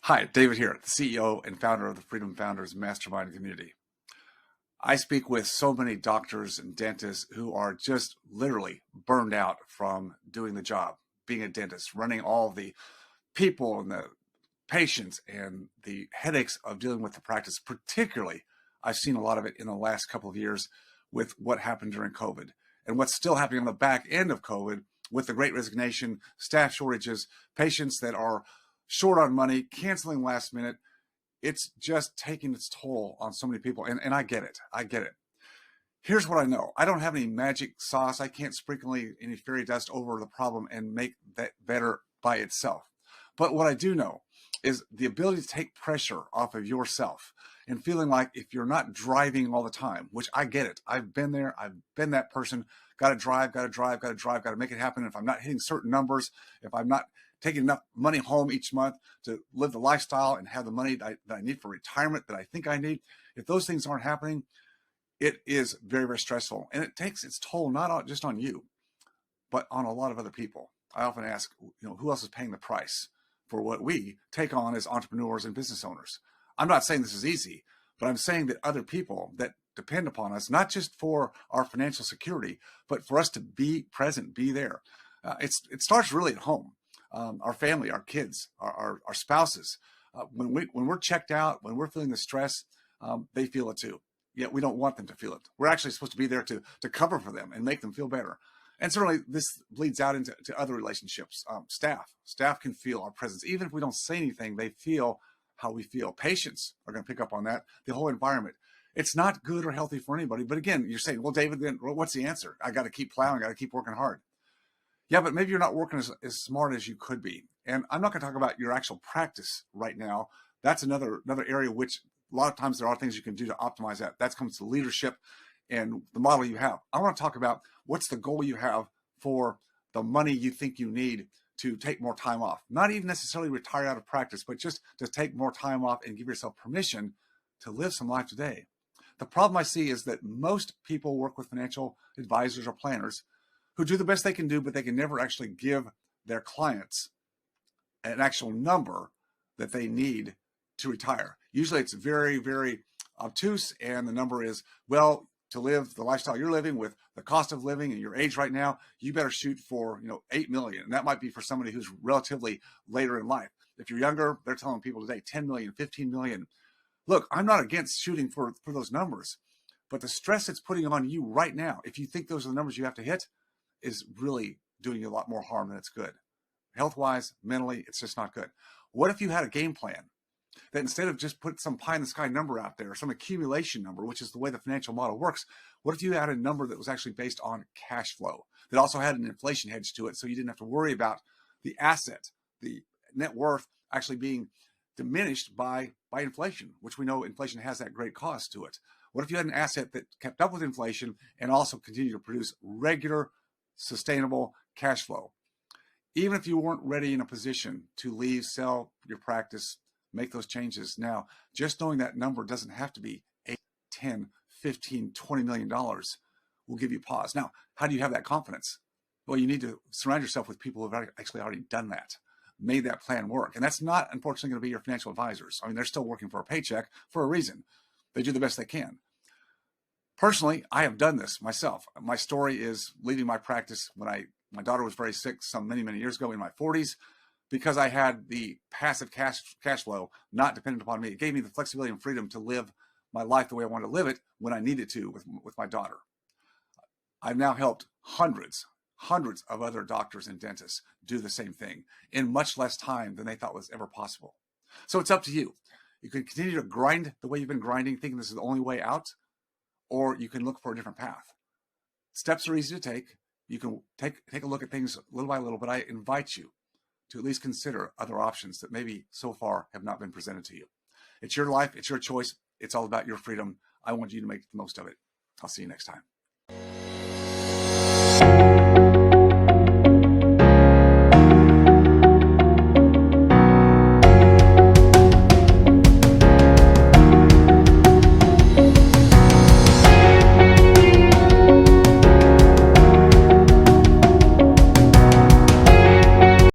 Hi, David here, the CEO and founder of the Freedom Founders Mastermind community. I speak with so many doctors and dentists who are just literally burned out from doing the job, being a dentist, running all the people and the patients and the headaches of dealing with the practice. Particularly, I've seen a lot of it in the last couple of years with what happened during COVID and what's still happening on the back end of COVID with the Great Resignation, staff shortages, patients that are short on money, canceling last minute. It's just taking its toll on so many people. And I get it. I get it. Here's what I know. I don't have any magic sauce. I can't sprinkle any fairy dust over the problem and make that better by itself. But what I do know is the ability to take pressure off of yourself and feeling like if you're not driving all the time, which I get it. I've been there. I've been that person. Got to drive, got to make it happen. If I'm not hitting certain numbers, if I'm not taking enough money home each month to live the lifestyle and have the money that I need for retirement that I think I need, if those things aren't happening, it is very, very stressful. And it takes its toll, not just on you, but on a lot of other people. I often ask, who else is paying the price for what we take on as entrepreneurs and business owners? I'm not saying this is easy, but I'm saying that other people that depend upon us, not just for our financial security, but for us to be present, be there. It starts really at home. Our family, our kids, our spouses. When we're checked out, when we're feeling the stress, they feel it too. Yet we don't want them to feel it. We're actually supposed to be there to cover for them and make them feel better. And certainly this bleeds out into other relationships. Staff can feel our presence. Even if we don't say anything, they feel how we feel. Patients are going to pick up on that. The whole environment. It's not good or healthy for anybody. But again, you're saying, well, David, then what's the answer? I got to keep plowing. I got to keep working hard. Yeah, but maybe you're not working as smart as you could be. And I'm not going to talk about your actual practice right now. That's another area which a lot of times there are things you can do to optimize that. That comes to leadership and the model you have. I want to talk about what's the goal you have for the money you think you need to take more time off. Not even necessarily retire out of practice, but just to take more time off and give yourself permission to live some life today. The problem I see is that most people work with financial advisors or planners who do the best they can do, but they can never actually give their clients an actual number that they need to retire. Usually it's very, very obtuse, and the number is, well, to live the lifestyle you're living with the cost of living and your age right now, you better shoot for 8 million. And that might be for somebody who's relatively later in life. If you're younger, they're telling people today 10 million, 15 million. Look, I'm not against shooting for those numbers, but the stress it's putting on you right now, if you think those are the numbers you have to hit, is really doing you a lot more harm than it's good. Health-wise, mentally, it's just not good. What if you had a game plan that instead of just put some pie in the sky number out there, some accumulation number, which is the way the financial model works, what if you had a number that was actually based on cash flow, that also had an inflation hedge to it, so you didn't have to worry about the asset, the net worth actually being diminished by inflation, which we know inflation has that great cost to it. What if you had an asset that kept up with inflation and also continued to produce regular, sustainable cash flow? Even if you weren't ready in a position to leave, sell your practice, make those changes now, just knowing that number doesn't have to be 8, 10, 15, $20 million will give you pause. Now, how do you have that confidence? Well, you need to surround yourself with people who have actually already done that, made that plan work. And that's not, unfortunately, going to be your financial advisors. I mean, they're still working for a paycheck for a reason. They do the best they can. Personally, I have done this myself. My story is leaving my practice when my daughter was very sick many, many years ago in my 40s, because I had the passive cash flow not dependent upon me. It gave me the flexibility and freedom to live my life the way I wanted to live it when I needed to with my daughter. I've now helped hundreds of other doctors and dentists do the same thing in much less time than they thought was ever possible. So it's up to you. You can continue to grind the way you've been grinding, thinking this is the only way out, or you can look for a different path. Steps are easy to take. You can take a look at things little by little, but I invite you to at least consider other options that maybe so far have not been presented to you. It's your life. It's your choice. It's all about your freedom. I want you to make the most of it. I'll see you next time.